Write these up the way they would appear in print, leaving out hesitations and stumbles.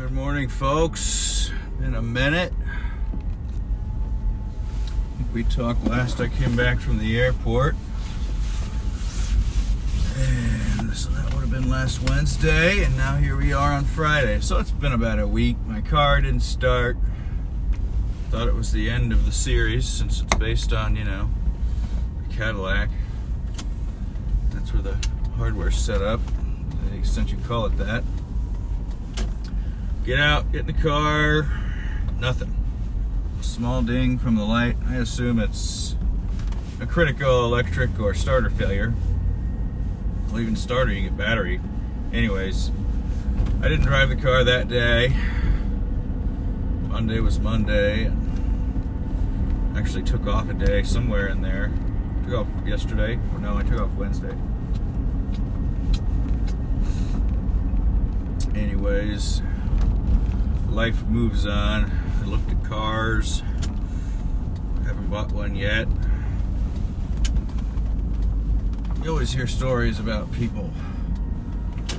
Good morning, folks. Been a minute. I think we talked last I came back from the airport. And so that would have been last Wednesday, and now here we are on Friday. So it's been about a week. My car didn't start. Thought it was the end of the series since it's based on, a Cadillac. That's where the hardware's set up, to the extent you call it that. Get out, get in the car, nothing. Small ding from the light. I assume it's a critical electric or starter failure. Well, even starter, you get battery. Anyways, I didn't drive the car that day. Monday was Monday. Actually took off a day somewhere in there. Took off yesterday. Or no, I took off Wednesday. Anyways, life moves on. I looked at cars. Haven't bought one yet. You always hear stories about people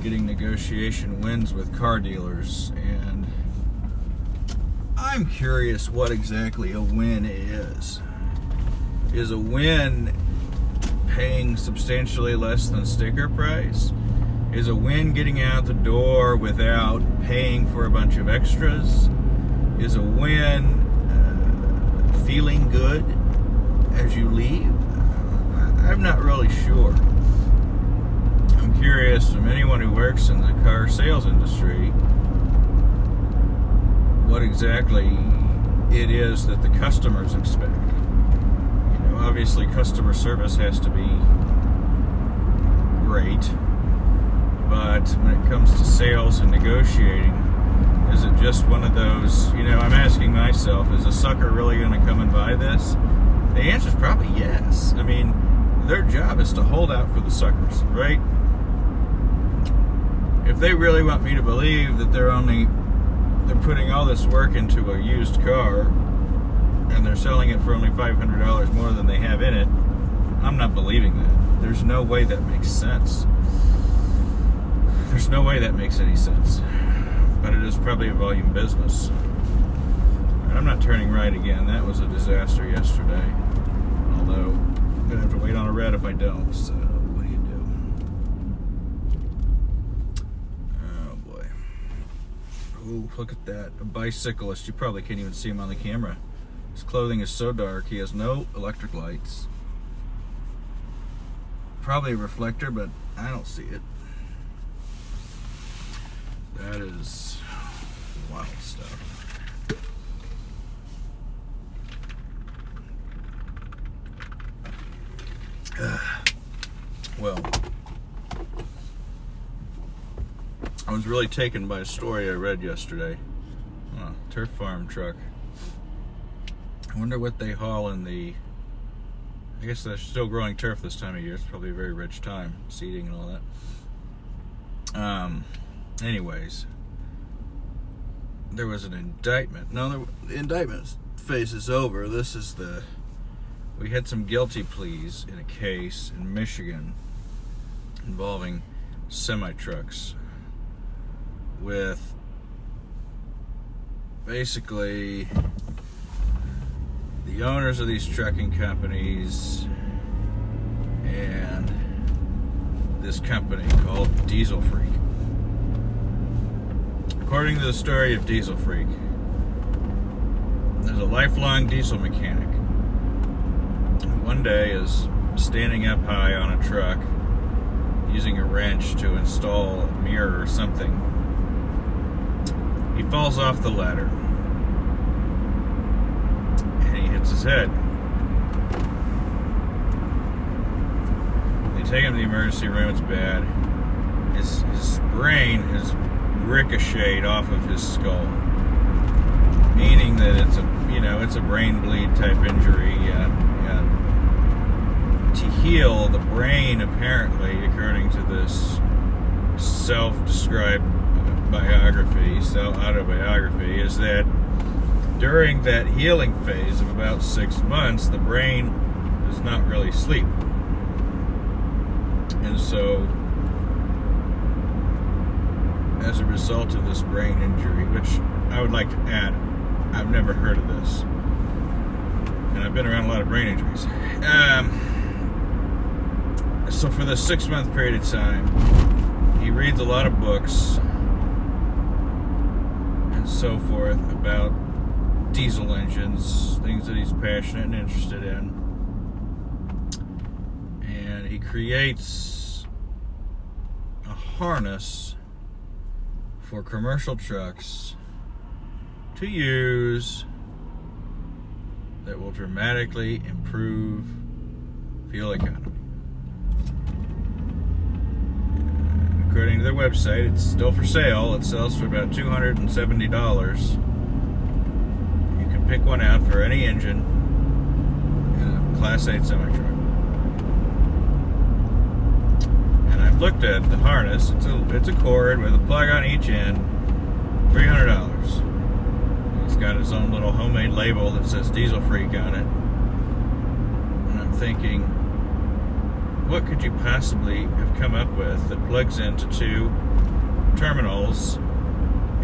getting negotiation wins with car dealers, and I'm curious what exactly a win is. Is a win paying substantially less than sticker price? Is a win getting out the door without paying for a bunch of extras? Is a win feeling good as you leave? I'm not really sure. I'm curious from anyone who works in the car sales industry what exactly it is that the customers expect. Obviously customer service has to be great, but when it comes to sales and negotiating, is it just one of those, I'm asking myself, is a sucker really going to come and buy this? The answer is probably yes. I mean, their job is to hold out for the suckers, right? If they really want me to believe that they're putting all this work into a used car and they're selling it for only $500 more than they have in it, I'm not believing that. There's no way that makes sense. There's no way that makes any sense. But it is probably a volume business. I'm not turning right again. That was a disaster yesterday. Although, I'm going to have to wait on a red if I don't. So, what do you do? Oh, boy. Ooh, look at that. A bicyclist. You probably can't even see him on the camera. His clothing is so dark. He has no electric lights. Probably a reflector, but I don't see it. That is wild stuff. Well, I was really taken by a story I read yesterday. Turf farm truck. I wonder what they haul in the... I guess they're still growing turf this time of year. It's probably a very rich time, seeding and all that. Anyways, there was an indictment. No, the indictment phase is over. We had some guilty pleas in a case in Michigan involving semi-trucks with basically the owners of these trucking companies and this company called Diesel Freak. According to the story of Diesel Freak, there's a lifelong diesel mechanic who one day is standing up high on a truck using a wrench to install a mirror or something. He falls off the ladder and he hits his head. They take him to the emergency room. It's bad. His brain is ricocheted off of his skull, meaning that it's a brain bleed type injury, and to heal the brain, apparently, according to this self-described autobiography, is that during that healing phase of about 6 months, the brain does not really sleep, and so as a result of this brain injury, which I would like to add, I've never heard of this. And I've been around a lot of brain injuries. So for the 6-month period of time, he reads a lot of books and so forth about diesel engines, things that he's passionate and interested in. And he creates a harness for commercial trucks to use that will dramatically improve fuel economy. According to their website, it's still for sale. It sells for about $270. You can pick one out for any engine in a Class 8 semi-truck. And I've looked at the harness. It's a cord with a plug on each end, $300. He's got his own little homemade label that says Diesel Freak on it. And I'm thinking, what could you possibly have come up with that plugs into 2 terminals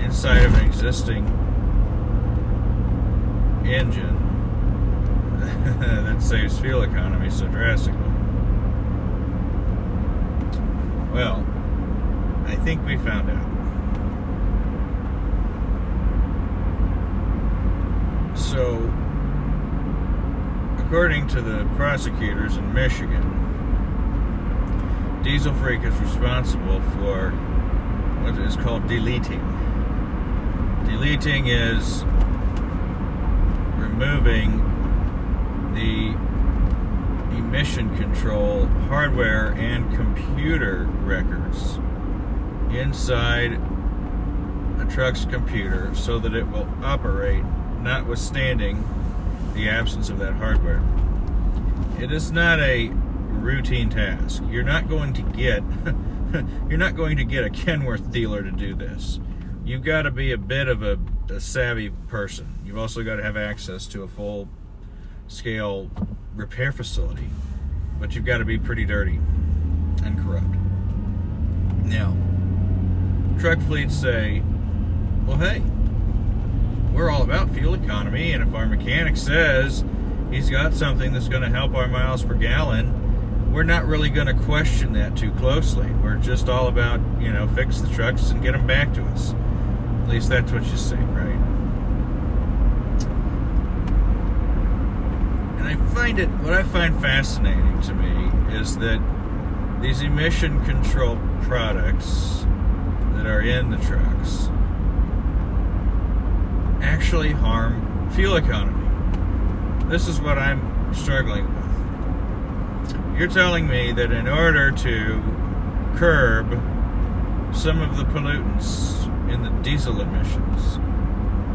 inside of an existing engine that saves fuel economy so drastically? Well, I think we found out. So, according to the prosecutors in Michigan, Diesel Freak is responsible for what is called deleting. Deleting is removing the emission control hardware and computer records inside a truck's computer so that it will operate notwithstanding the absence of that hardware. It is not a routine task. You're not going to get a Kenworth dealer to do this. You've got to be a bit of a savvy person. You've also got to have access to a full scale repair facility, but you've got to be pretty dirty and corrupt. Now, truck fleets say, well, hey, we're all about fuel economy, and if our mechanic says he's got something that's going to help our miles per gallon, we're not really going to question that too closely. We're just all about, fix the trucks and get them back to us. At least that's what you say, right? And what I find fascinating to me is that these emission control products that are in the trucks actually harm fuel economy. This is what I'm struggling with. You're telling me that in order to curb some of the pollutants in the diesel emissions,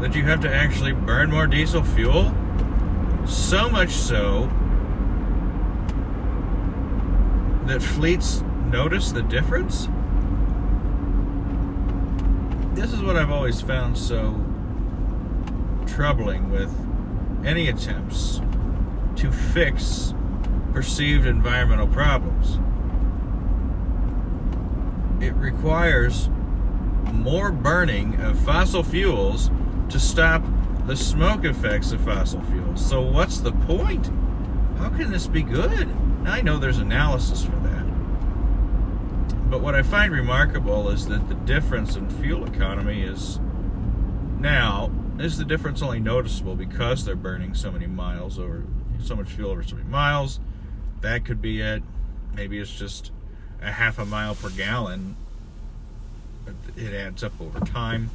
that you have to actually burn more diesel fuel? So much so that fleets notice the difference? This is what I've always found so troubling with any attempts to fix perceived environmental problems. It requires more burning of fossil fuels to stop the smoke effects of fossil fuels. So what's the point? How can this be good? Now, I know there's analysis for that. But what I find remarkable is that the difference in fuel economy is the difference only noticeable because they're burning so much fuel over so many miles. That could be it. Maybe it's just a half a mile per gallon, but it adds up over time.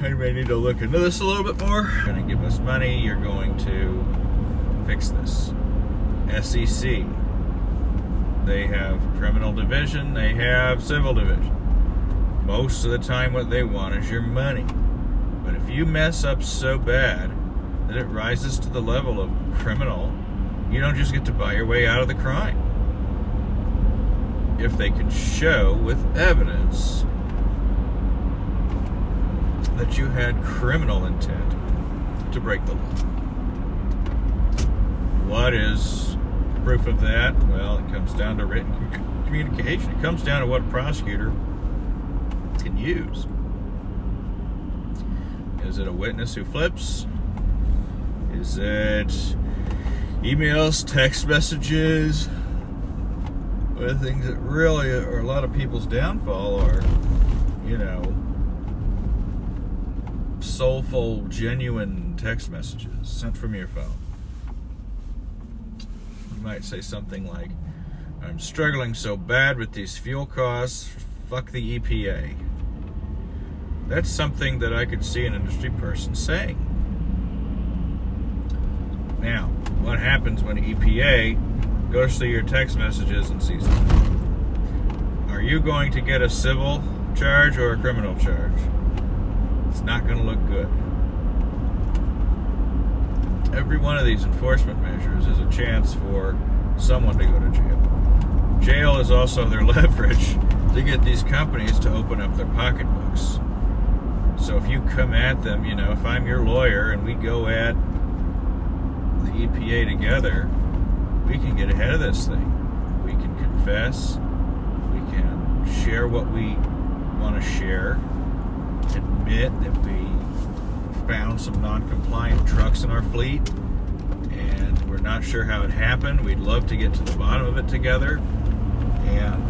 I may need to look into this a little bit more. You're going to give us money. You're going to fix this. SEC. They have criminal division. They have civil division. Most of the time what they want is your money. But if you mess up so bad that it rises to the level of criminal, you don't just get to buy your way out of the crime. If they can show with evidence that you had criminal intent to break the law. What is proof of that? Well, it comes down to written communication. It comes down to what a prosecutor can use. Is it a witness who flips? Is it emails, text messages? One of the things that really are a lot of people's downfall are, soulful, genuine text messages sent from your phone. You might say something like, I'm struggling so bad with these fuel costs, fuck the EPA. That's something that I could see an industry person saying. Now, what happens when EPA goes through your text messages and sees them? Are you going to get a civil charge or a criminal charge? It's not going to look good. Every one of these enforcement measures is a chance for someone to go to jail. Jail is also their leverage to get these companies to open up their pocketbooks. So if you come at them, if I'm your lawyer and we go at the EPA together, we can get ahead of this thing. We can confess. We can share what we want to share. Admit that we found some non-compliant trucks in our fleet and we're not sure how it happened. We'd love to get to the bottom of it together. And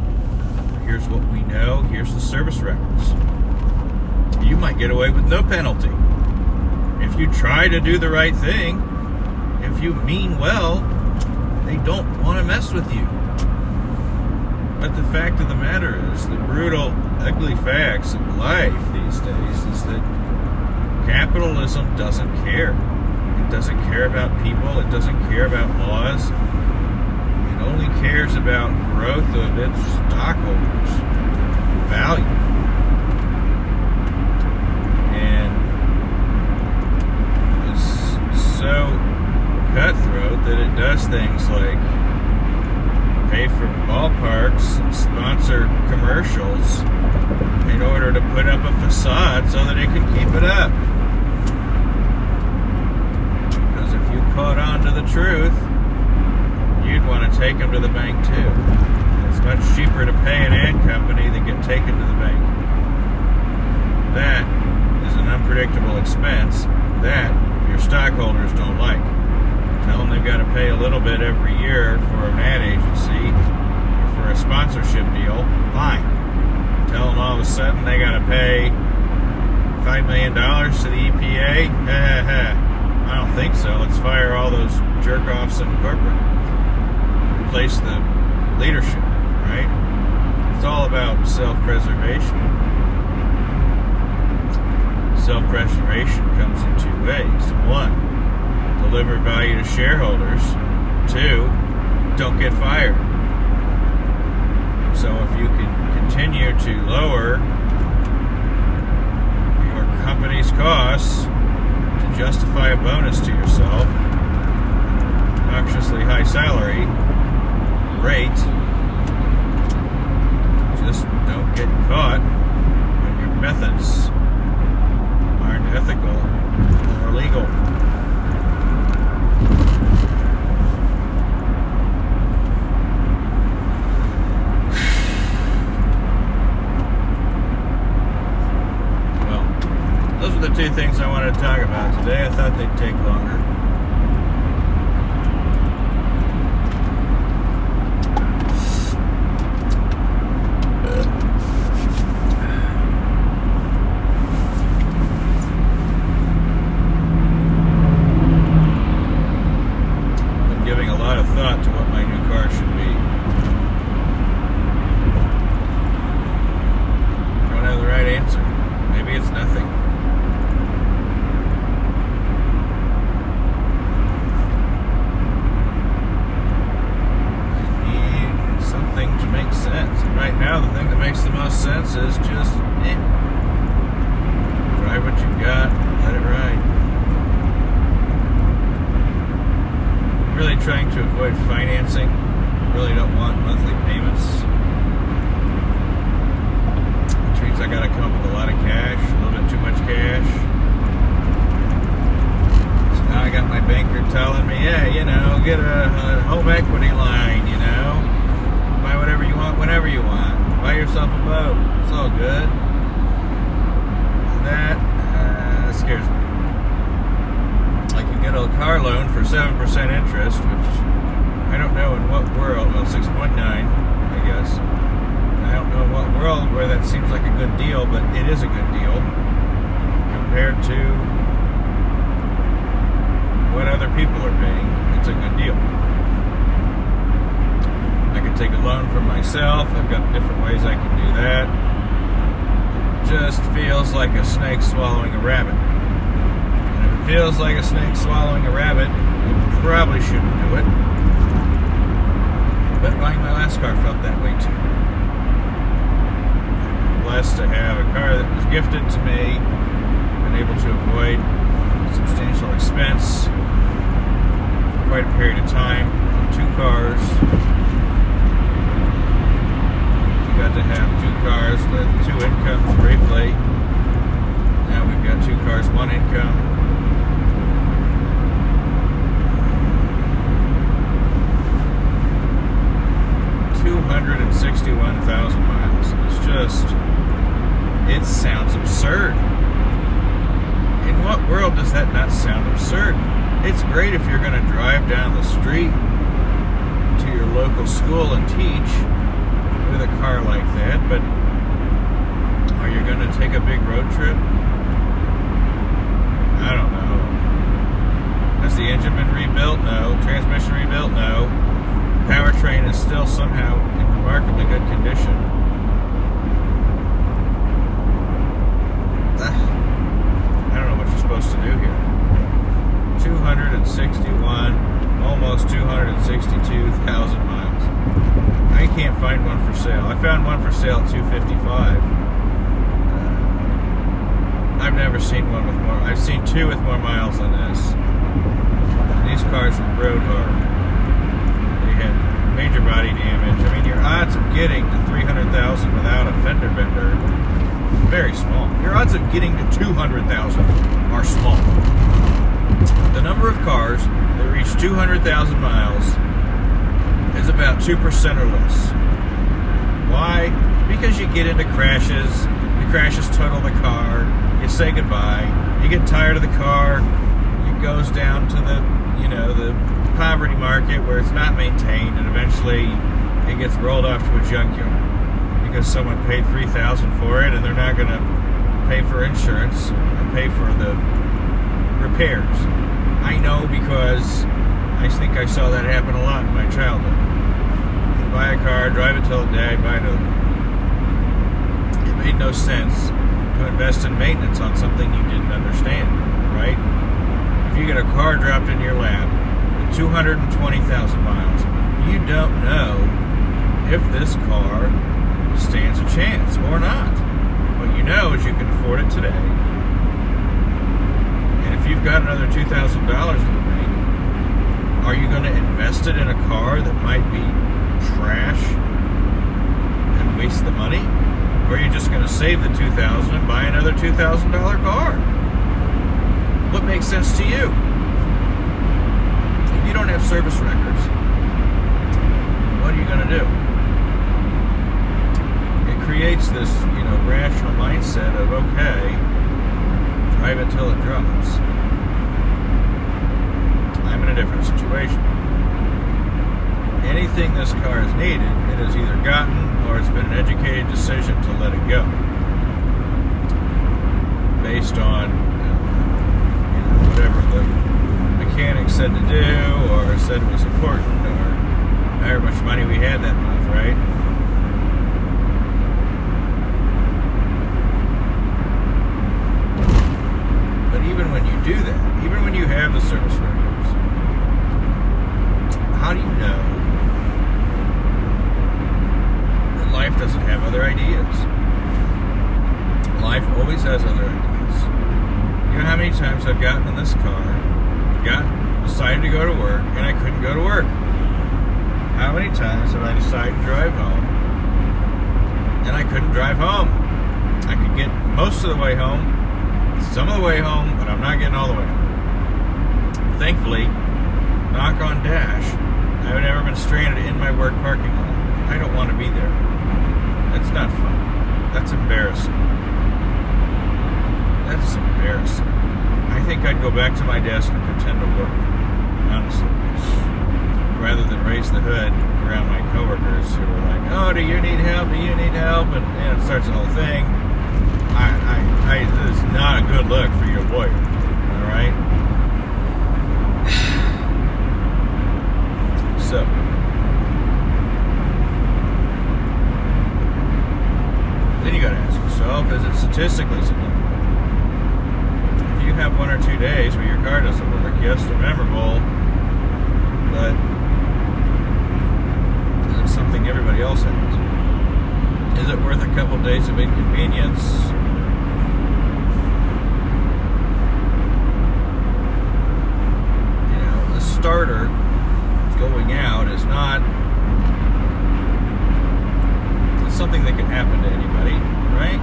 here's what we know. Here's the service records. You might get away with no penalty. If you try to do the right thing, if you mean well, they don't want to mess with you. But the fact of the matter is, the brutal, ugly facts of life these days is that capitalism doesn't care. It doesn't care about people. It doesn't care about laws. It only cares about growth of its stockholders' value. And it's so cutthroat that it does things like pay for ballparks and sponsor commercials in order to put up a facade so that it can keep it up. Because if you caught on to the truth, you'd want to take them to the bank too. It's much cheaper to pay an ad company than get taken to the bank. That is an unpredictable expense that your stockholders don't like. Tell them they've got to pay a little bit every year for an ad agency or for a sponsorship deal. Fine. Tell them all of a sudden they got to pay $5 million to the EPA. I don't think so. Let's fire all those jerk-offs in corporate. Replace the leadership, right? It's all about self-preservation. Self-preservation comes in two ways. One, deliver value to shareholders. Two, don't get fired. So if you can continue to lower your company's costs to justify a bonus to yourself, obnoxiously high salary rate, just don't get caught when your methods aren't ethical or legal. Those are the two things I wanted to talk about today. I thought they'd take longer. Been giving a lot of thought to what my new car should be. Don't have the right answer. Maybe it's nothing. To make sense. And right now, the thing that makes the most sense is just drive what you've got, let it ride. I'm really trying to avoid financing. I really don't want monthly payments, which means I gotta come up with a lot of cash, a little bit too much cash. So now I got my banker telling me, yeah, get a home equity line, buy whatever you want, whenever you want. Buy yourself a boat. It's all good. That scares me. I can get a car loan for 7% interest, which I don't know in what world. Well, 6.9, I guess. I don't know in what world where that seems like a good deal, but it is a good deal compared to what other people are paying. It's a good deal. I can take a loan for myself. I've got different ways I can do that. It just feels like a snake swallowing a rabbit. And if it feels like a snake swallowing a rabbit, you probably shouldn't do it. But buying my last car felt that way too. I'm blessed to have a car that was gifted to me. I've been able to avoid substantial expense for quite a period of time on 2 cars. We got to have 2 cars with 2 incomes briefly. Now we've got 2 cars, 1 income. $261,000 miles. It's just, it sounds absurd. In what world does that not sound absurd? It's great if you're going to drive down the street to your local school and teach with a car like that, but are you going to take a big road trip? I don't know. Has the engine been rebuilt? No. Transmission rebuilt? No. Powertrain is still somehow in remarkably good condition. I don't know what you're supposed to do here. 261, almost 262,000 miles. I can't find one for sale. I found one for sale at $255. I've never seen one with more. I've seen 2 with more miles than this. These cars were road hard. They had major body damage. I mean, your odds of getting to 300,000 without a fender bender, very small. Your odds of getting to 200,000 are small. The number of cars that reach 200,000 miles is about 2% or less. Why? Because you get into crashes, the crashes total the car, you say goodbye, you get tired of the car, it goes down to the poverty market where it's not maintained, and eventually it gets rolled off to a junkyard because someone paid $3,000 for it and they're not going to pay for insurance and pay for the repairs. I know because I think I saw that happen a lot in my childhood. You buy a car, drive it till it died, buy another one. It made no sense to invest in maintenance on something you didn't understand, right? If you get a car dropped in your lap with 220,000 miles, you don't know if this car stands a chance or not. What you know is you can afford it today. And if you've got another $2,000 in the bank, are you going to invest it in a car that might be trash and waste the money? Or are you just going to save the $2,000 and buy another $2,000 car? What makes sense to you? If you don't have service records, what are you going to do? It creates this, rational mindset of, okay, drive it till it drops. I'm in a different situation. Anything this car has needed, it has either gotten or it's been an educated decision to let it go. Based on whatever the mechanic said to do or said it was important or however much money we had that month, right? But even when you do that, even when you have the service records, how do you know that life doesn't have other ideas? Life always has other ideas. You know how many times I've gotten in this car, decided to go to work, and I couldn't go to work? How many times have I decided to drive home, and I couldn't drive home? I could get most of the way home, some of the way home, but I'm not getting all the way home. Thankfully, knock on dash, I've never been stranded in my work parking lot. I don't want to be there. That's not fun. That's embarrassing. embarrassing. I think I'd go back to my desk and pretend to work, honestly, rather than raise the hood around my coworkers who are like, "Oh, do you need help? Do you need help?" And it starts the whole thing. This is not a good look for your lawyer. All right. So, then you got to ask yourself: is it statistically significant? If you have 1 or 2 days where your car doesn't work, yes, they're memorable, but is it something everybody else has? Is it worth a couple days of inconvenience? You know, the starter going out is not, it's something that can happen to anybody, right?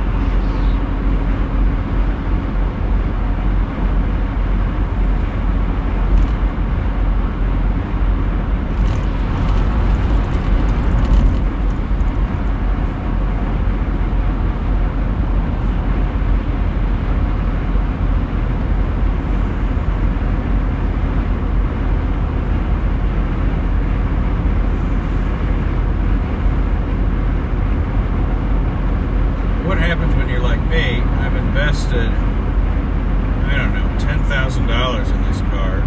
Invested, I don't know, $10,000 in this car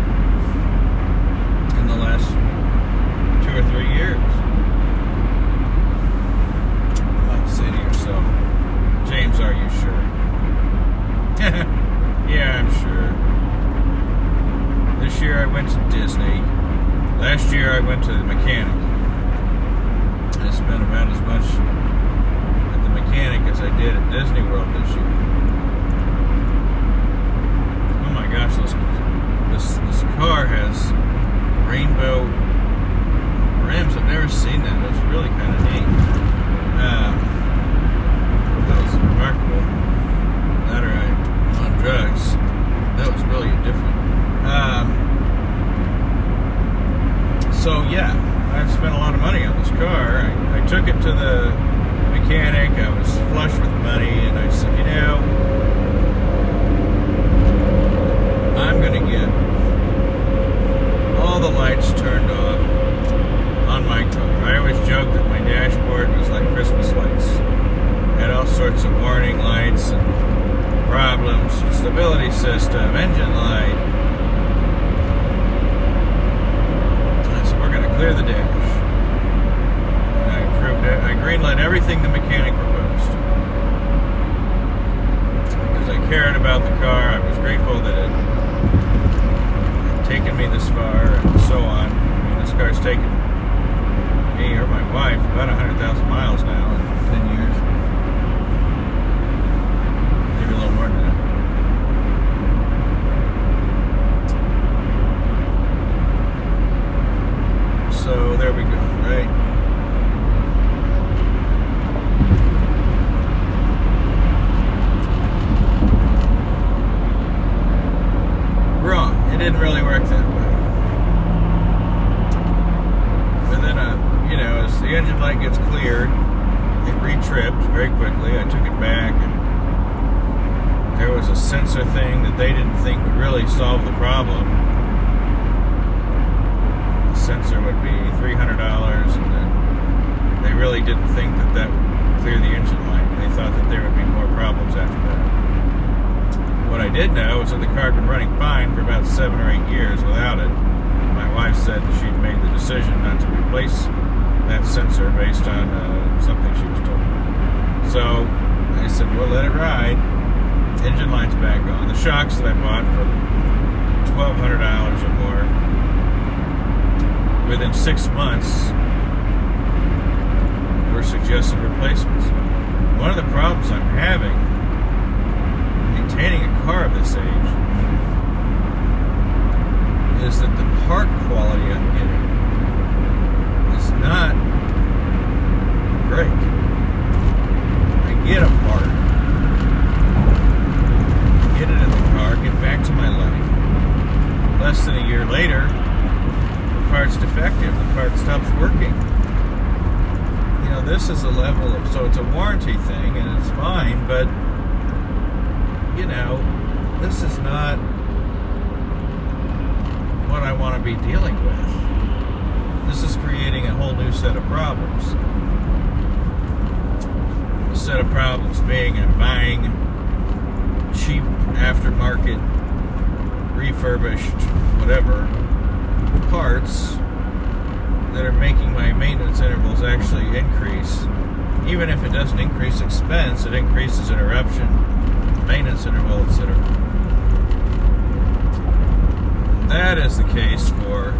in the last 2 or 3 years. Let's say to yourself, James, are you sure? Yeah, I'm sure. This year I went to Disney. Last year I went to the mechanic. I spent about as much at the mechanic as I did at Disney World this year. Gosh, this car has rainbow rims. I've never seen that. That's really kind of neat. That was remarkable. That or I'm on drugs. That was really different. So yeah, I've spent a lot of money on this car. I took it to the mechanic. I was flush with money, and I said, you know, I'm going to get all the lights turned off on my car. I always joke that my dashboard was like Christmas lights. Had all sorts of warning lights and problems, stability system, engine light. And so we're going to clear the dash. And I approved it. I greenlit everything the mechanic proposed. Because I cared about the car. I was grateful that it taken me this far and so on. I mean, this car's taken me or my wife about 100,000 miles now in 10 years. Maybe a little more than that. So there we go, right? Wrong. It didn't really work that way. But then, you know, as the engine light gets cleared, it re-tripped very quickly. I took it back, and there was a sensor thing that they didn't think would really solve the problem. The sensor would be $300, and then they really didn't think that that would clear the engine light. They thought that there would be more problems after that. What I did know is that the car had been running fine for about 7 or 8 years without it. My wife said she'd made the decision not to replace that sensor based on something she was told. So I said, well, let it ride. Engine light's back on. The shocks that I bought for $1,200 or more, within 6 months, were suggested replacements. One of the problems I'm having maintaining a car of this age is that the part quality I'm getting is not great. I get a part, get it in the car, get back to my life. Less than a year later, the part's defective, the part stops working. You know, this is a level of, so it's a warranty thing and it's fine, but you know, this is not what I want to be dealing with. This is creating a whole new set of problems. A set of problems being I'm buying cheap aftermarket, refurbished, whatever, parts that are making my maintenance intervals actually increase. Even if it doesn't increase expense, it increases interruption, maintenance interval, etc. That is the case for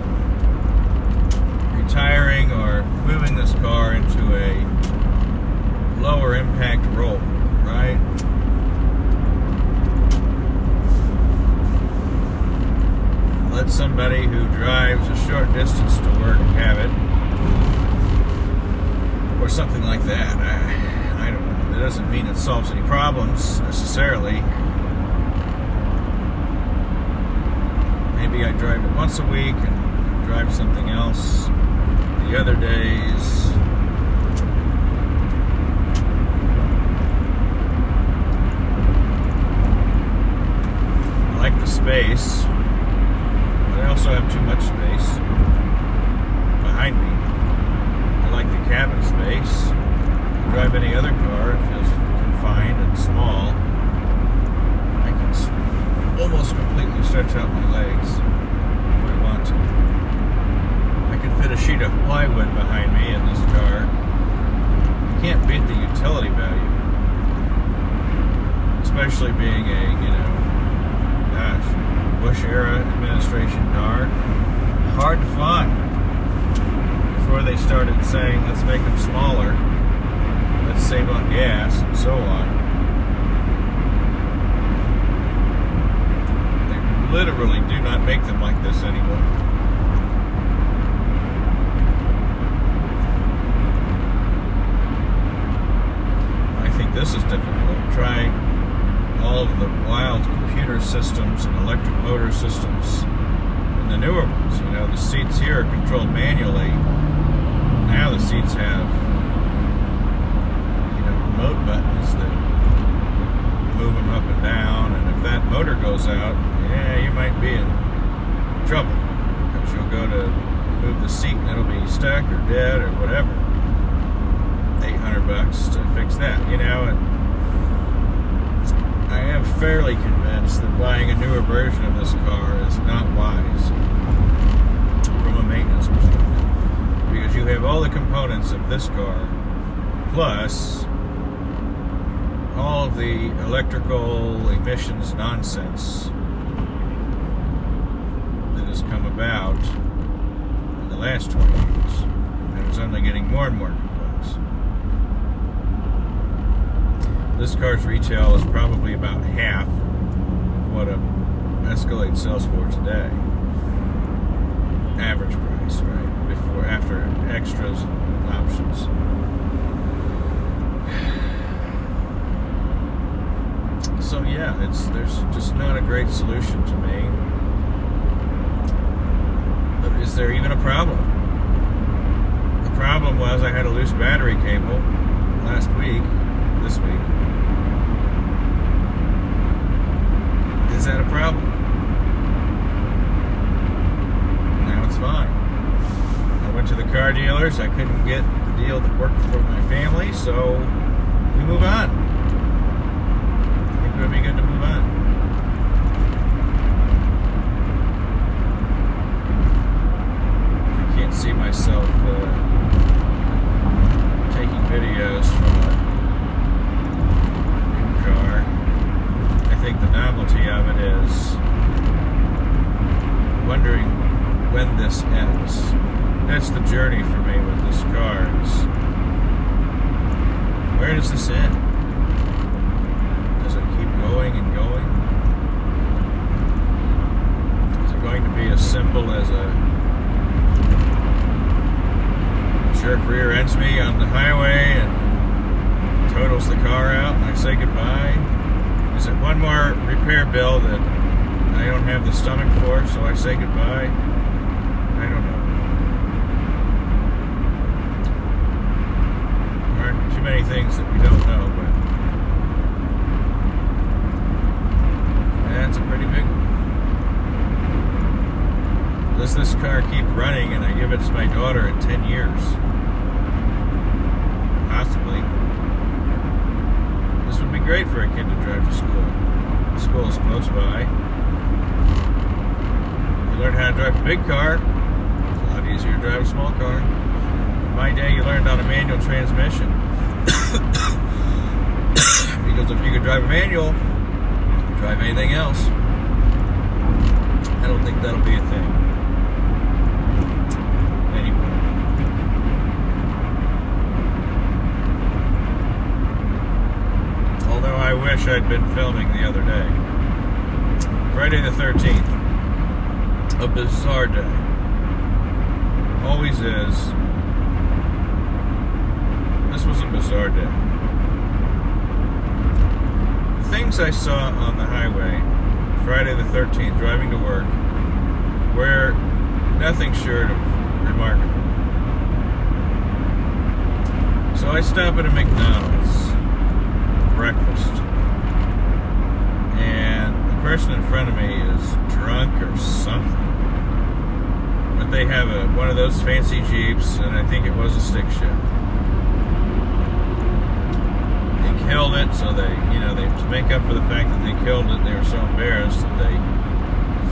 retiring or moving this car into a lower impact role, right? Let somebody who drives a short distance to work have it, or something like that. I don't know. That doesn't mean it solves any problems necessarily. Maybe I drive it once a week and drive something else the other days. I like the space. I also have too much space behind me. I like the cabin space. If I drive any other car, it feels confined and small. I can almost completely stretch out my legs if I want to. I can fit a sheet of plywood behind me in this car. You can't beat the utility value. Especially being a, Bush era administration car. Hard to find. Before they started saying, let's make them smaller, let's save on gas, and so on. They literally do not make them like this anymore. I think this is difficult. Try all of the wild computer systems and electric motor systems and the newer ones. The seats here are controlled manually. Now the seats have, remote buttons that move them up and down, and if that motor goes out, you might be in trouble, because you'll go to move the seat and it'll be stuck or dead or whatever. $800 to fix that, and I am fairly convinced that buying a newer version of this car is not wise from a maintenance perspective, because you have all the components of this car plus all of the electrical emissions nonsense that has come about in the last 20 years, and it's only getting more and more complex. This car's retail is probably about half of what a Escalade sells for today. Average price, right? After extras and options. So yeah, there's just not a great solution to me. But is there even a problem? The problem was I had a loose battery cable this week. Is that a problem? Now it's fine. I went to the car dealers. I couldn't get the deal that worked for my family, so we move on. I think it would be good to move on. I can't see myself taking videos from a new car. I think the novelty of it is wondering when this ends. That's the journey for me with this car. Where does this end? Does it keep going and going? Is it going to be as simple as a jerk rear ends me on the highway and totals the car out and I say goodbye? Is it one more repair bill that I don't have the stomach for, so I say goodbye? I don't know. There aren't too many things that we don't know, but that's car keep running and I give it to my daughter in 10 years. Possibly. This would be great for a kid to drive to school. The school is close by. You learn how to drive a big car. It's a lot easier to drive a small car. In my day, you learned on a manual transmission. Because if you could drive a manual, you could drive anything else. I don't think that'll be a thing. Anyway. Although I wish I'd been filming the other day. Friday the 13th. A bizarre day. Always is. This was a bizarre day. The things I saw on the highway Friday the 13th, driving to work, were nothing short of remarkable. So I stop at a McDonald's for breakfast, and the person in front of me is drunk or something. But they have one of those fancy Jeeps, and I think it was a stick shift. Killed it, so they to make up for the fact that they killed it, they were so embarrassed that they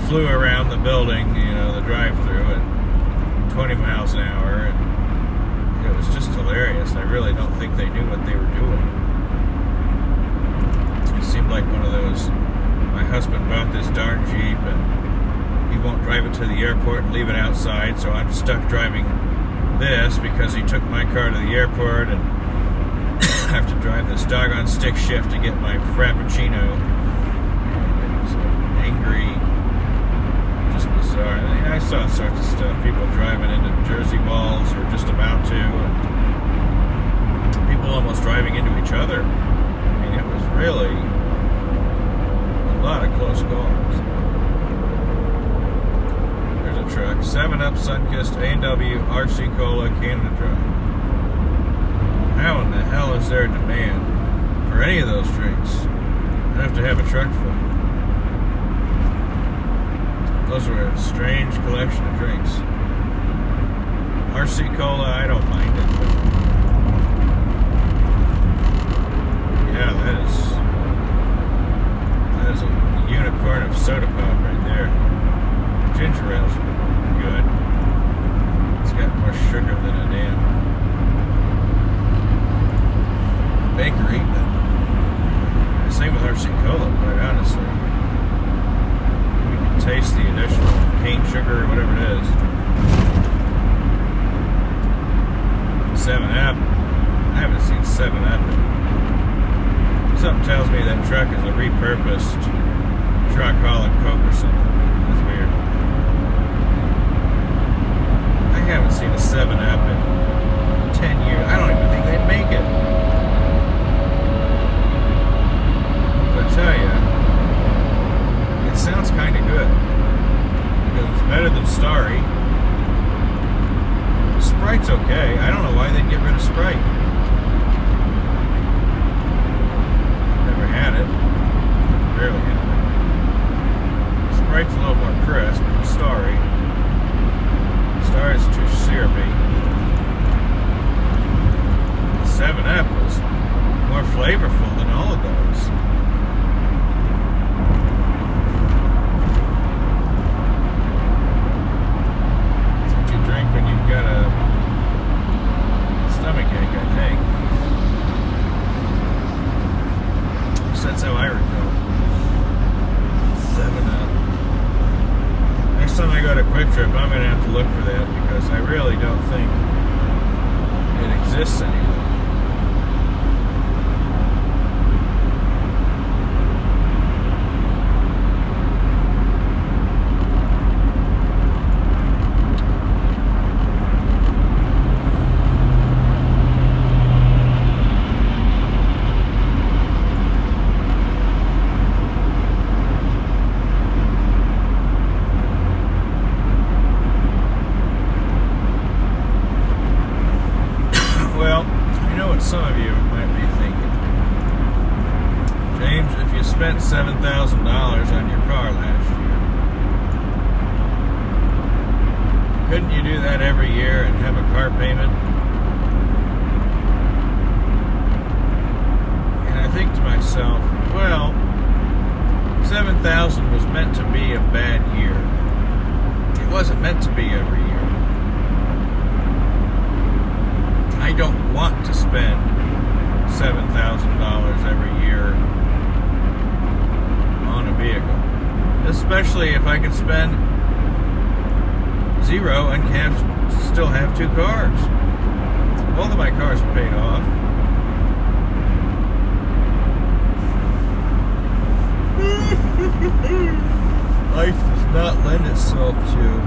flew around the building, the drive-through at 20 miles an hour, and it was just hilarious. I really don't think they knew what they were doing. It seemed like one of those, my husband bought this darn Jeep, and he won't drive it to the airport and leave it outside, so I'm stuck driving this because he took my car to the airport, and I have to drive this doggone stick shift to get my Frappuccino. And it was angry, just bizarre. I saw all sorts of stuff. People driving into Jersey walls or just about to. And people almost driving into each other. I mean, it was really a lot of close calls. There's a truck. 7-Up, Sunkist, A&W, RC Cola, Canada Dry. How in the hell is there a demand for any of those drinks? I'd have to have a truck full. Those were a strange collection of drinks. RC Cola, I don't mind it. But yeah, that is a unicorn of soda pop right there. Ginger ale's good. It's got more sugar than a damn bakery, but same with RC Cola, quite honestly. You can taste the additional cane sugar or whatever it is. 7-Up, I haven't seen 7-Up. Something tells me that truck is a repurposed Truckaholic Coke or something. That's weird. I haven't seen a 7-Up in 10 years. I don't even think they'd make it. I tell you, it sounds kind of good because it's better than Starry. Sprite's okay. I don't know why they'd get rid of Sprite. Never had it. Barely had it. Sprite's a little more crisp than Starry. Starry's too syrupy. The 7-Up was more flavorful than all of those. When you've got a stomach ache, I think. At least that's how I recall. 7-Up. Next time I go to Quick Trip, I'm going to have to look for that because I really don't think it exists anymore. Some of you might be thinking, James, if you spent $7,000 on your car last year, Couldn't you do that every year and have a car payment? And I think to myself, well, 7,000 was meant to be a bad year. It wasn't meant to be every year. I don't want to spend $7,000 every year on a vehicle. Especially if I could spend zero and still have two cars. Both of my cars are paid off. Life does not lend itself to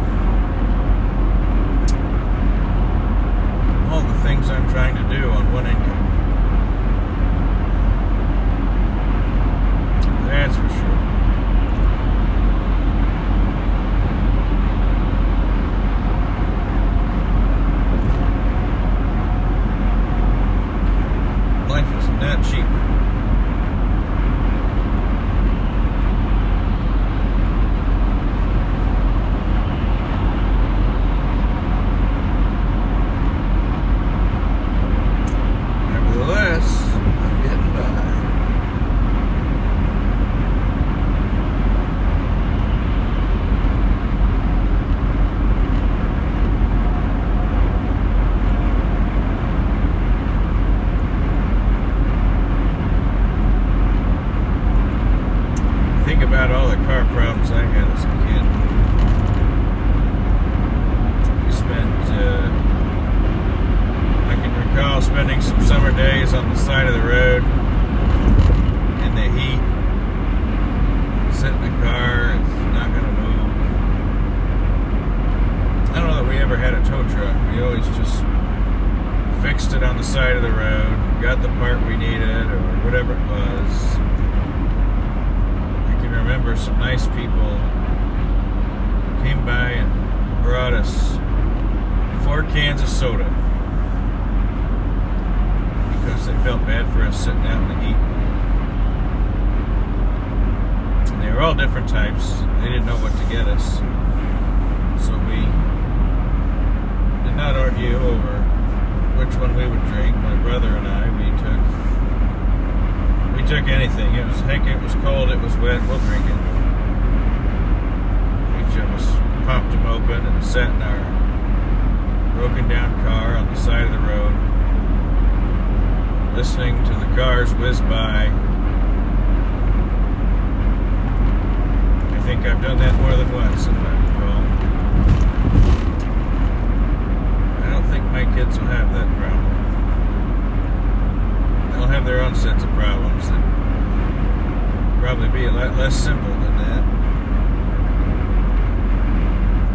all the things I'm trying to do on one income. That's for sure. Life is not cheap. About all the car problems I had as a kid. I can recall spending some summer days on the side of the road in the heat. Sit in the car, it's not going to move. I don't know that we ever had a tow truck. We always just fixed it on the side of the road, got the part we needed or whatever it was. I remember some nice people came by and brought us 4 cans of soda because they felt bad for us sitting out in the heat. And they were all different types. They didn't know what to get us. So we did not argue over which one we would drink. My brother and I, we took anything. It was cold, it was wet, we'll drink it. Each of us popped them open and sat in our broken down car on the side of the road, listening to the cars whiz by. I think I've done that more than once, if I recall. I don't think my kids will have that problem. They'll have their own sets of problems that probably be a lot less simple than that.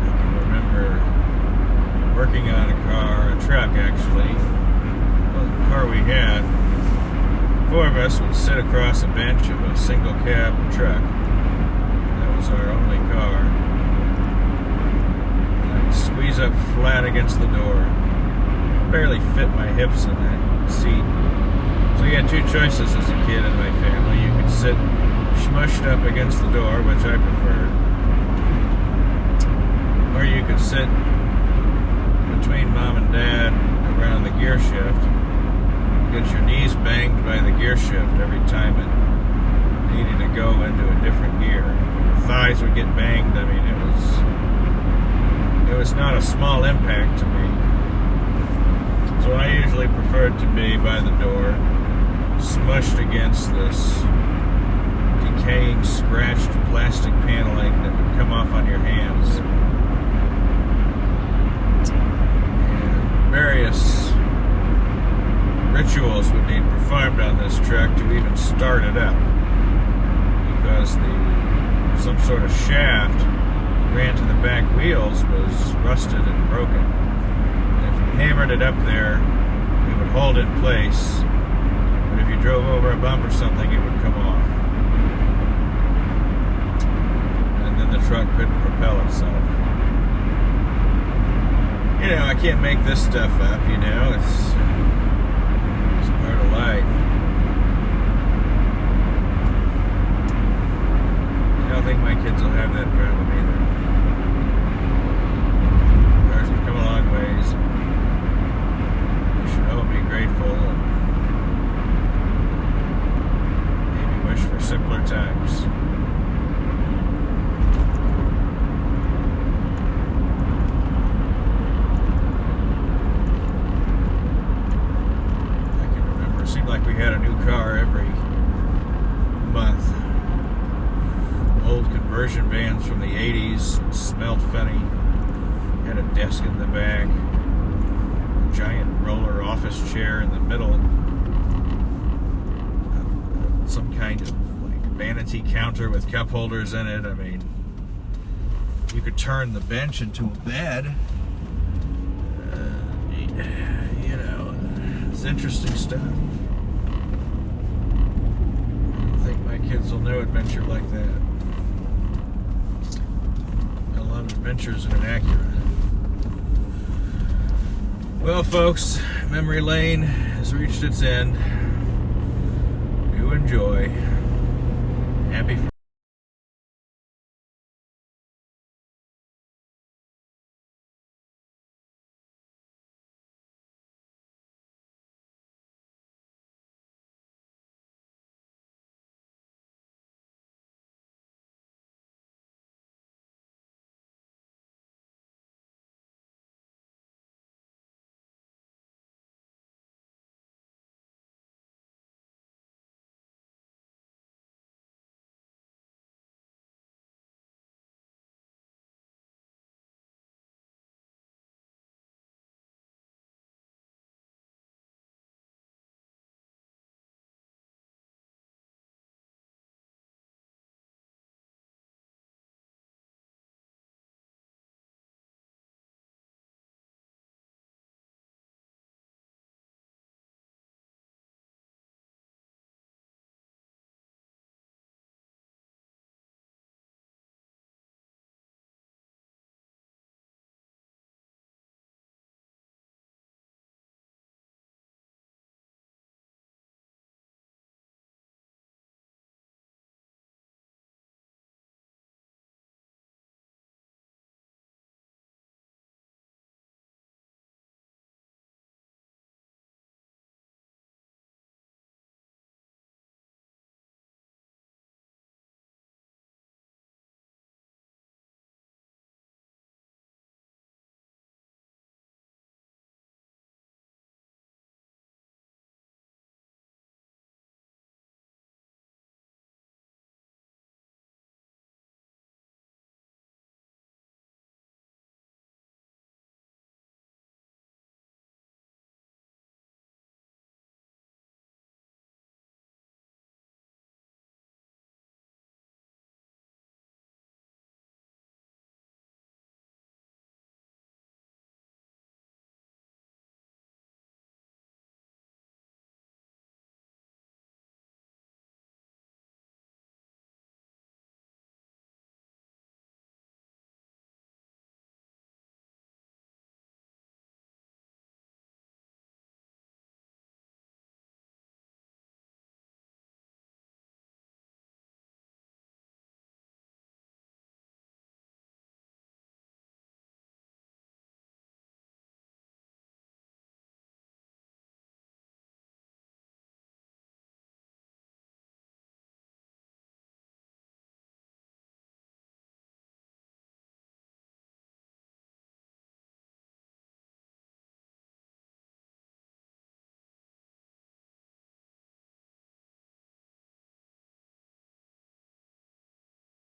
I can remember working on a truck actually. Well, the car we had, 4 of us would sit across a bench of a single cab truck. That was our only car. And I'd squeeze up flat against the door. Barely fit my hips in that seat. So you had 2 choices as a kid in my family. You could sit smushed up against the door, which I preferred, or you could sit between mom and dad around the gear shift, get your knees banged by the gear shift every time it needed to go into a different gear. Your thighs would get banged. I mean, it was not a small impact to me. So I usually preferred to be by the door, smushed against this decaying, scratched plastic paneling that would come off on your hands. And various rituals would need performed on this truck to even start it up, because some sort of shaft ran to the back wheels was rusted and broken. And if you hammered it up there, it would hold in place. But if you drove over a bump or something, it would come off. And then the truck couldn't propel itself. You know, I can't make this stuff up, you know. It's part of life. I don't think my kids will have that problem either. Cars simpler times. I can remember, it seemed like we had a new car every month. Old conversion vans from the 80s, smelled funny, had a desk in the back, a giant roller office chair in the middle, some kind of like vanity counter with cup holders in it. I mean, you could turn the bench into a bed. You know, it's interesting stuff. I don't think my kids will know adventure like that. A lot of adventures in an Acura. Well, folks, memory lane has reached its end. You enjoy. Happy